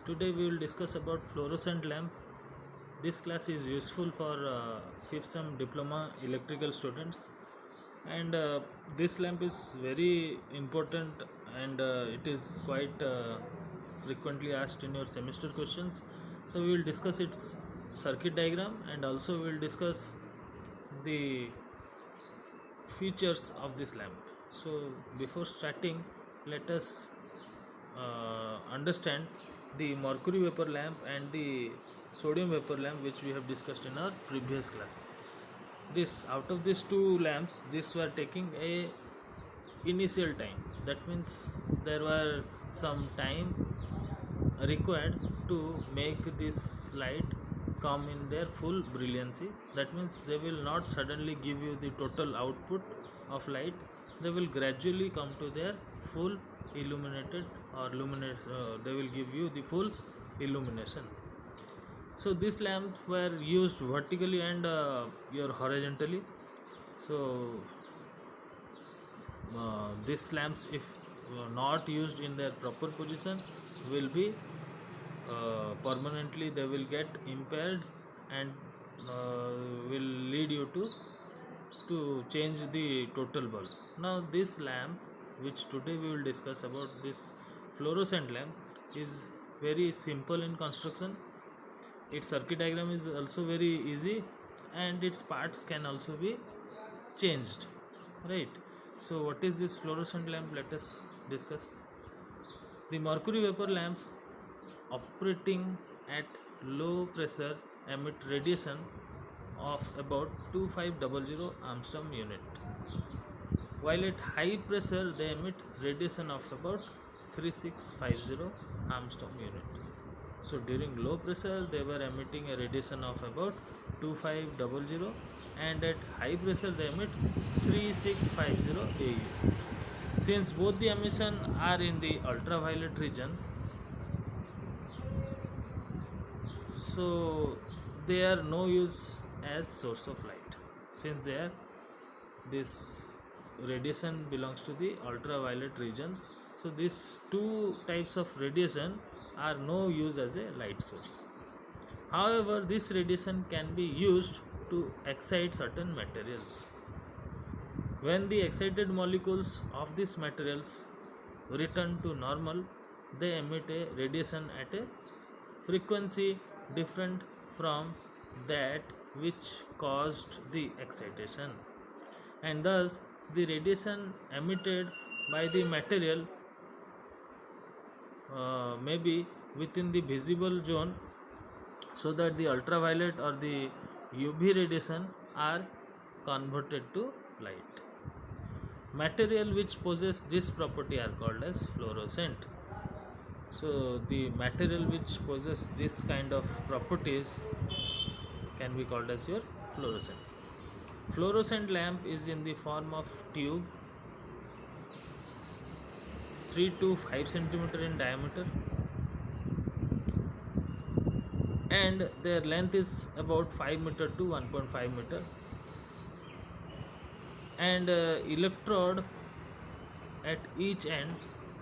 Today we will discuss about fluorescent lamp. This class is useful for 5th sem diploma electrical students, and this lamp is very important, and it is quite frequently asked in your semester questions. So we will discuss its circuit diagram, and also we will discuss the features of this lamp. So before starting, let us understand the mercury vapor lamp and the sodium vapor lamp, which we have discussed in our previous class. This out of these two lamps, this were taking a initial time. That means there were some time required to make this light come in their full brilliancy. That means they will not suddenly give you the total output of light. They will gradually come to their full illuminated or they will give you the full illumination. So these lamps were used vertically and your horizontally. So these lamps, if not used in their proper position, will be permanently, they will get impaired and will lead you to change the total bulb. Now this lamp, which today we will discuss about, this fluorescent lamp, is very simple in construction. Its circuit diagram is also very easy, and its parts can also be changed, right? So what is this fluorescent lamp? Let us discuss. The mercury vapor lamp operating at low pressure emit radiation of about 2500 Armstrong unit, while at high pressure they emit radiation of about 3650 Armstrong unit. So during low pressure they were emitting a radiation of about 2500, and at high pressure they emit 3650 AU. Since both the emission are in the ultraviolet region, so they are no use as source of light, since they are, this radiation belongs to the ultraviolet regions. So these two types of radiation are no use as a light source. However, this radiation can be used to excite certain materials. When the excited molecules of these materials return to normal, they emit a radiation at a frequency different from that which caused the excitation, and thus the radiation emitted by the material may be within the visible zone, so that the ultraviolet or the UV radiation are converted to light. Material which possess this property are called as fluorescent. So the material which possess this kind of properties can be called as your fluorescent. Fluorescent lamp is in the form of tube 3 to 5 centimeter in diameter, and their length is about 5 meter to 1.5 meter, and electrode at each end,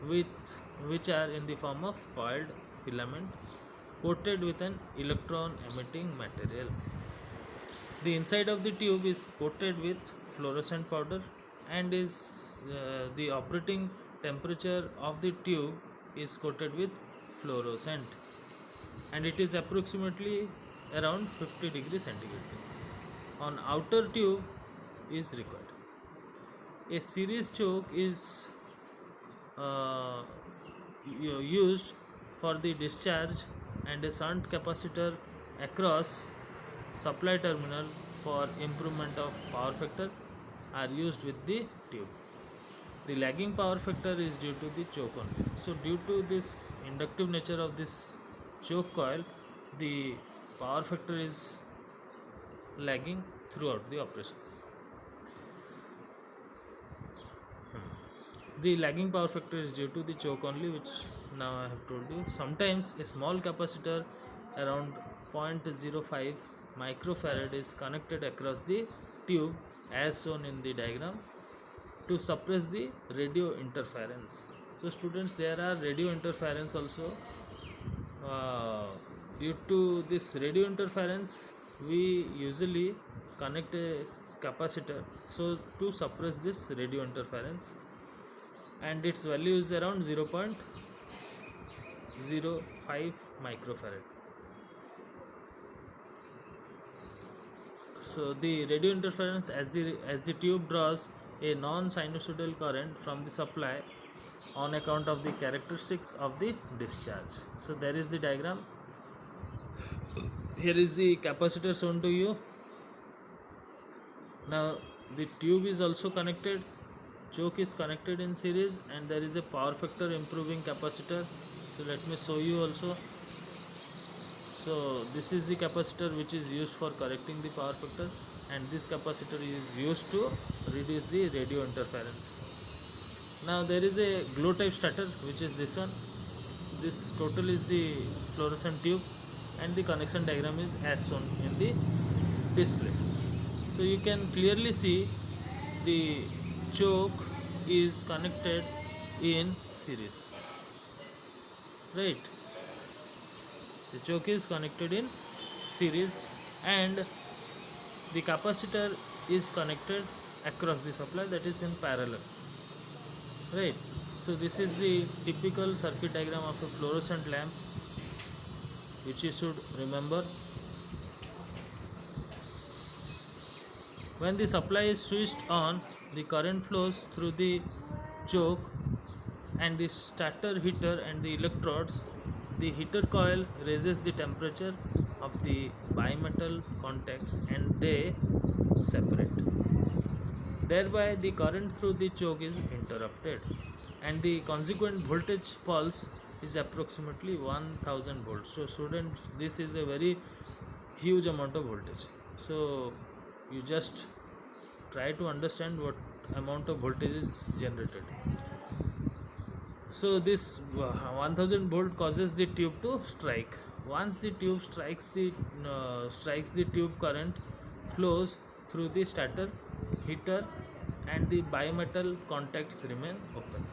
which are in the form of coiled filament coated with an electron emitting material. The inside of the tube is coated with fluorescent powder, and is the operating temperature of the tube is coated with fluorescent, and it is approximately around 50 degrees centigrade. On outer tube is required. A series choke is used for the discharge, and a shunt capacitor across supply terminal for improvement of power factor are used with the tube. The lagging power factor is due to the choke only. So due to this inductive nature of this choke coil, the power factor is lagging throughout the operation. The lagging power factor is due to the choke only, which now I have told you. Sometimes a small capacitor around 0.05 microfarad is connected across the tube as shown in the diagram to suppress the radio interference. So students, there are radio interference also uh, due to this radio interference, we usually connect a capacitor so to suppress this radio interference, and its value is around 0.05 microfarad. So the radio interference, as the tube draws a non-sinusoidal current from the supply on account of the characteristics of the discharge. So there is the diagram. Here is the capacitor shown to you. Now the tube is also connected, choke is connected in series, and there is a power factor improving capacitor. So let me show you also. So this is the capacitor which is used for correcting the power factor, and this capacitor is used to reduce the radio interference. Now there is a glow type starter, which is this one. This total is the fluorescent tube, and the connection diagram is as shown in the display. So you can clearly see the choke is connected in series, right? The choke is connected in series, and the capacitor is connected across the supply, that is in parallel, right? So this is the typical circuit diagram of a fluorescent lamp, which you should remember. When the supply is switched on, the current flows through the choke and the starter heater and the electrodes. The heater coil raises the temperature of the bimetal contacts and they separate. Thereby the current through the choke is interrupted, and the consequent voltage pulse is approximately 1000 volts. So students, this is a very huge amount of voltage. So you just try to understand what amount of voltage is generated. So this 1000 volt causes the tube to strike. Once the tube strikes the tube current flows through the starter, heater, and the bimetal contacts remain open.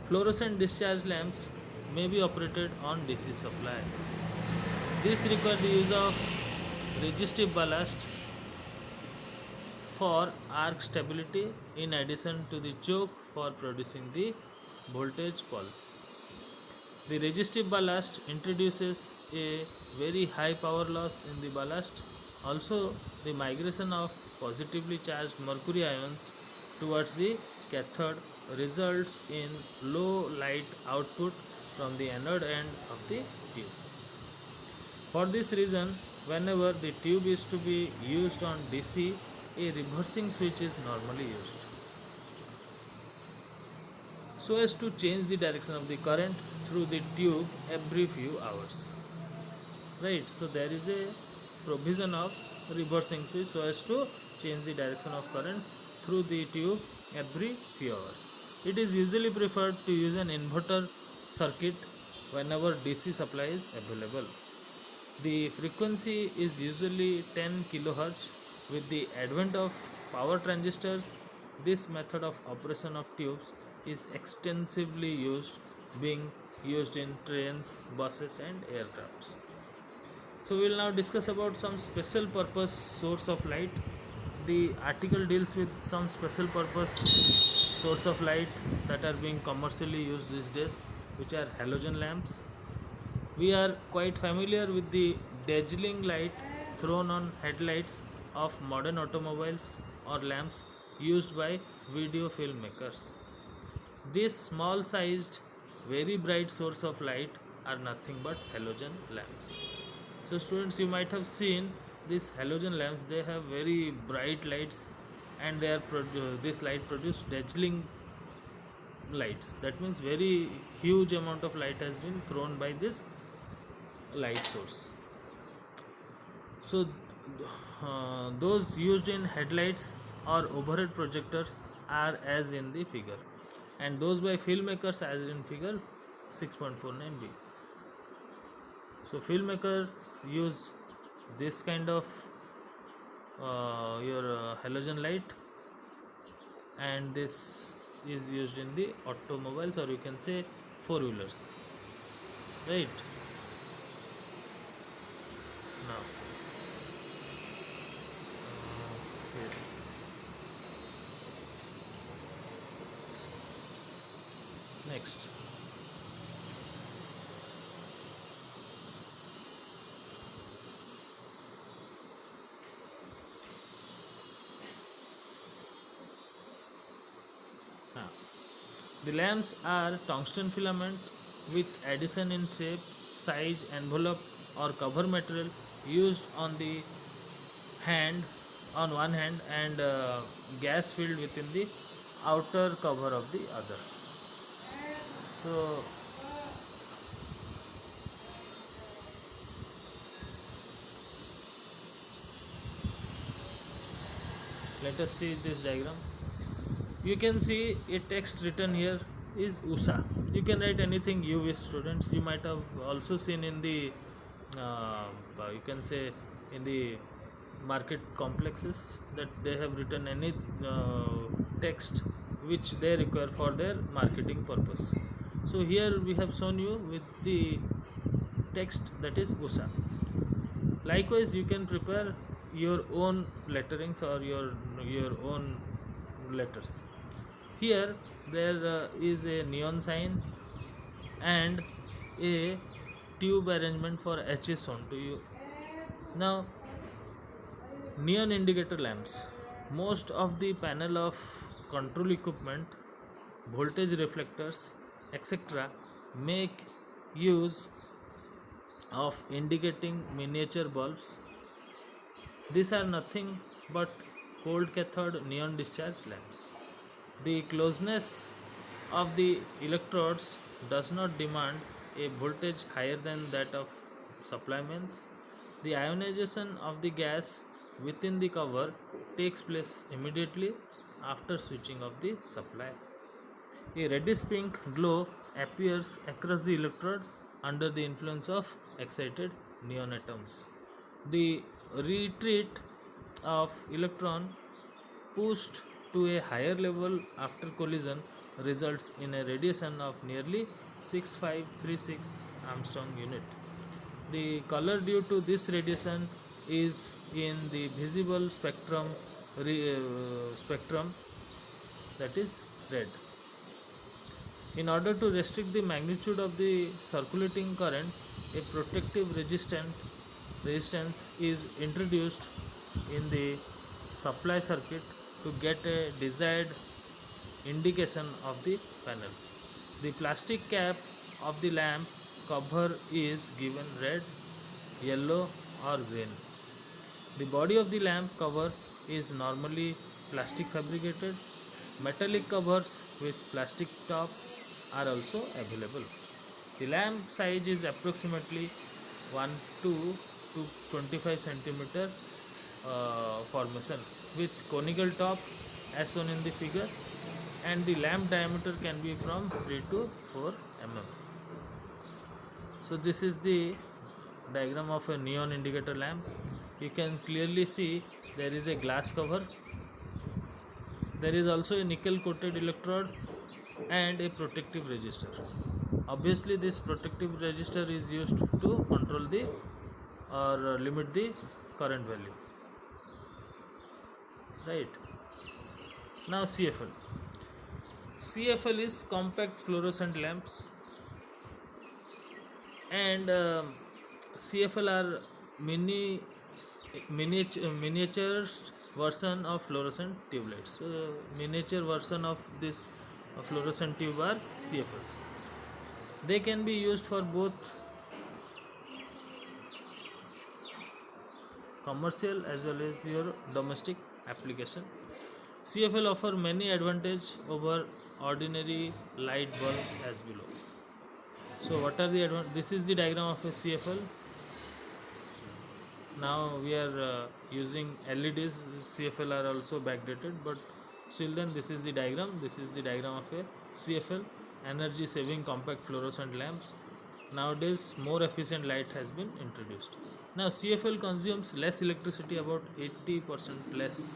Fluorescent discharge lamps may be operated on DC supply. This requires the use of resistive ballast for arc stability in addition to the choke for producing the voltage pulse. The resistive ballast introduces a very high power loss in the ballast. Also, the migration of positively charged mercury ions towards the cathode results in low light output from the anode end of the tube. For this reason, whenever the tube is to be used on DC, a reversing switch is normally used, so as to change the direction of the current through the tube every few hours, right? So there is a provision of reversing switch so as to change the direction of current through the tube every few hours. It is usually preferred to use an inverter circuit whenever DC supply is available. The frequency is usually 10 kHz. With the advent of power transistors, this method of operation of tubes is extensively used, being used in trains, buses, and aircrafts. So we will now discuss about some special purpose source of light. The article deals with some special purpose source of light that are being commercially used these days, which are halogen lamps. We are quite familiar with the dazzling light thrown on headlights of modern automobiles or lamps used by video filmmakers. This small sized, very bright source of light are nothing but halogen lamps. So students, you might have seen these halogen lamps. They have very bright lights, and they are this light produce dazzling lights. That means very huge amount of light has been thrown by this light source. So those used in headlights or overhead projectors are as in the figure, and those by filmmakers as in figure 6.49b. So filmmakers use this kind of halogen light, and this is used in the automobiles, or you can say four-wheelers, right? now. Yes. Next. Now, the lamps are tungsten filament with addition in shape, size, envelope or cover material used on the hand on one hand and gas filled within the outer cover of the other. So let us see this diagram. You can see a text written here is USA. You can write anything you wish, students. You might have also seen in the you can say in the market complexes that they have written any text which they require for their marketing purpose. So here we have shown you with the text that is USA. Likewise, you can prepare your own letterings or your own letters. Here there is a neon sign and a tube arrangement for HS shown to you. Now, neon indicator lamps. Most of the panel of control equipment, voltage reflectors, etc. make use of indicating miniature bulbs. These are nothing but cold cathode neon discharge lamps. The closeness of the electrodes does not demand a voltage higher than that of supply mains. The ionization of the gas within the cover takes place immediately after switching of the supply. A reddish pink glow appears across the electrode under the influence of excited neon atoms. The retreat of electron pushed to a higher level after collision results in a radiation of nearly 6536 Armstrong unit. The color due to this radiation is in the visible spectrum, that is red. In order to restrict the magnitude of the circulating current, a protective resistance is introduced in the supply circuit to get a desired indication of the panel. The plastic cap of the lamp cover is given red, yellow or green. The body of the lamp cover is normally plastic fabricated. Metallic covers with plastic top are also available. The lamp size is approximately 12 to 25 centimeter formation with conical top as shown in the figure, and the lamp diameter can be from 3 to 4 mm. So this is the diagram of a neon indicator lamp. You can clearly see there is a glass cover. There is also a nickel coated electrode and a protective resistor. Obviously this protective resistor is used to control the or limit the current value, right? Now CFL is compact fluorescent lamps, and CFL are miniature version of fluorescent tube lights. So miniature version of this fluorescent tube are CFLs. They can be used for both commercial as well as your domestic application. CFL offer many advantages over ordinary light bulbs as below. So what are the this is the diagram of a CFL. Now we are using LEDs. CFL are also backdated, but still then this is the diagram. This is the diagram of a CFL, energy saving compact fluorescent lamps. Nowadays more efficient light has been introduced. Now CFL consumes less electricity, about 80% less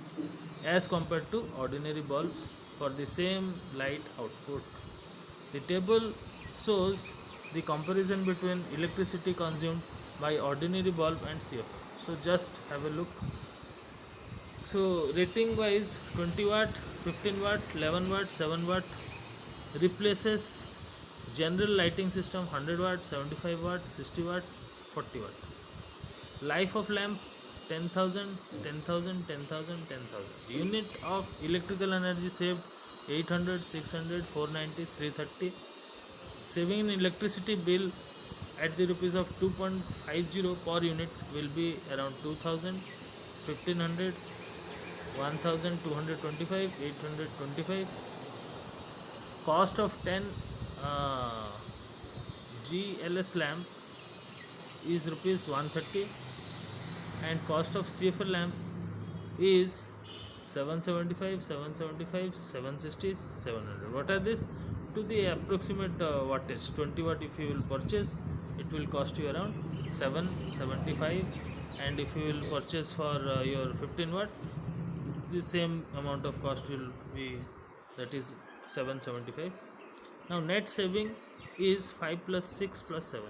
as compared to ordinary bulbs for the same light output. The table shows the comparison between electricity consumed by ordinary bulb and CFL. So just have a look. So rating wise, 20 watt, 15 watt, 11 watt, 7 watt replaces general lighting system 100 watt, 75 watt, 60 watt, 40 watt. Life of lamp 10,000, 10,000, 10,000, 10,000. Unit of electrical energy saved 800, 600, 490, 330. Saving in electricity bill at the rupees of 2.50 per unit will be around 2,000, 1,500, 1,225, 825. Cost of 10 uh, GLS lamp is rupees 130, and cost of CFL lamp is 775, 775, 760, 700. What are this? To the approximate wattage, 20 watt if you will purchase, it will cost you around 775, and if you will purchase for your 15 watt, the same amount of cost will be, that is 775. Now net saving is 5 plus 6 plus 7.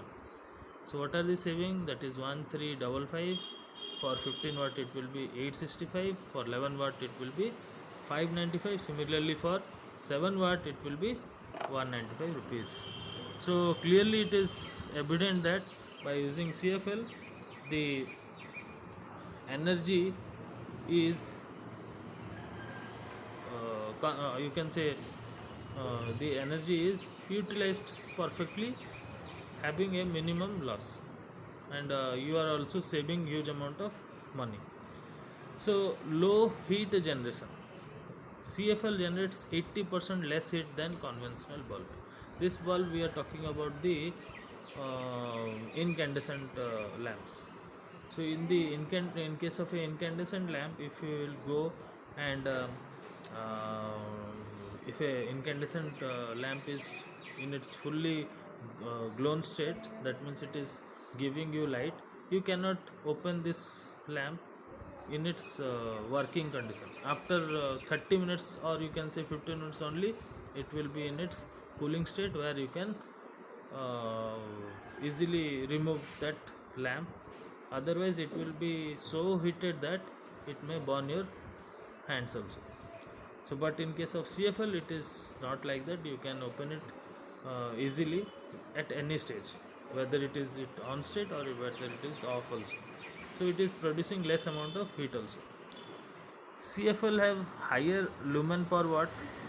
So what are the saving? That is 1355. For 15 watt it will be 865. For 11 watt it will be 595. Similarly for 7 watt it will be 195 rupees. So clearly it is evident that by using CFL, the energy is you can say the energy is utilized perfectly, having a minimum loss, and you are also saving huge amount of money. So low heat generation, CFL generates 80% less heat than conventional bulb. This bulb we are talking about the incandescent lamps. So in the in case of an incandescent lamp, if you will go and uh, if a incandescent lamp is in its fully glown state, that means it is giving you light, you cannot open this lamp in its working condition. After 30 minutes, or you can say 15 minutes only, it will be in its cooling state, where you can uh, easily remove that lamp. Otherwise it will be so heated that it may burn your hands also. So but in case of CFL it is not like that. You can open it easily at any stage, whether it is on state or whether it is off also. So it is producing less amount of heat also. CFL have higher lumen per watt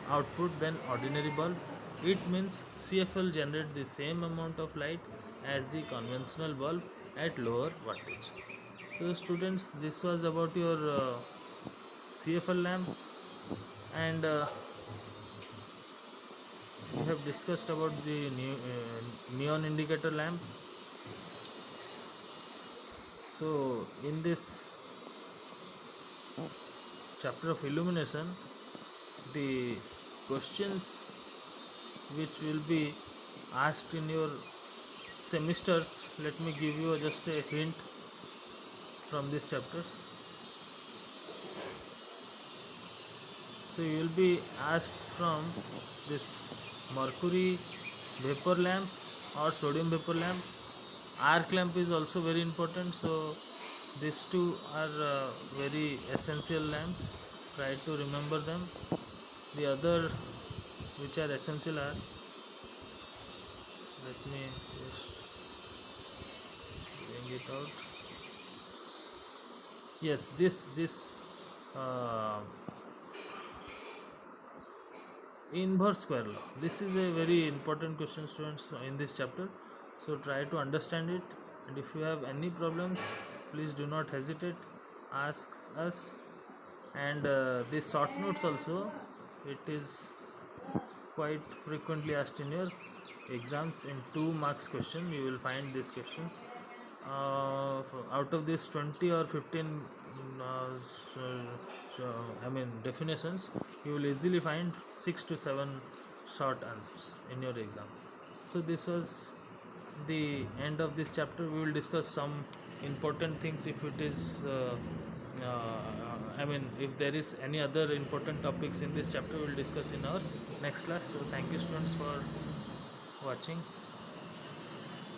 output than ordinary bulb. It means CFL generate the same amount of light as the conventional bulb at lower wattage. So students, this was about your CFL lamp, and we have discussed about the neon indicator lamp. So in this chapter of illumination, the questions which will be asked in your semesters, let me give you just a hint from these chapters. So you will be asked from this mercury vapor lamp or sodium vapor lamp. Arc lamp is also very important. So these two are very essential lamps. Try to remember them. The other which are essential are, let me just bring it out. Yes, this inverse square law, this is a very important question, students, in this chapter. So try to understand it, and if you have any problems, please do not hesitate, ask us. And these short notes also, it is quite frequently asked in your exams. In 2 marks question you will find these questions. Out of this 20 or 15 definitions, you will easily find 6 to 7 short answers in your exams. So this was the end of this chapter. We will discuss some important things if it is if there is any other important topics in this chapter, we will discuss in our next class. So thank you students for watching.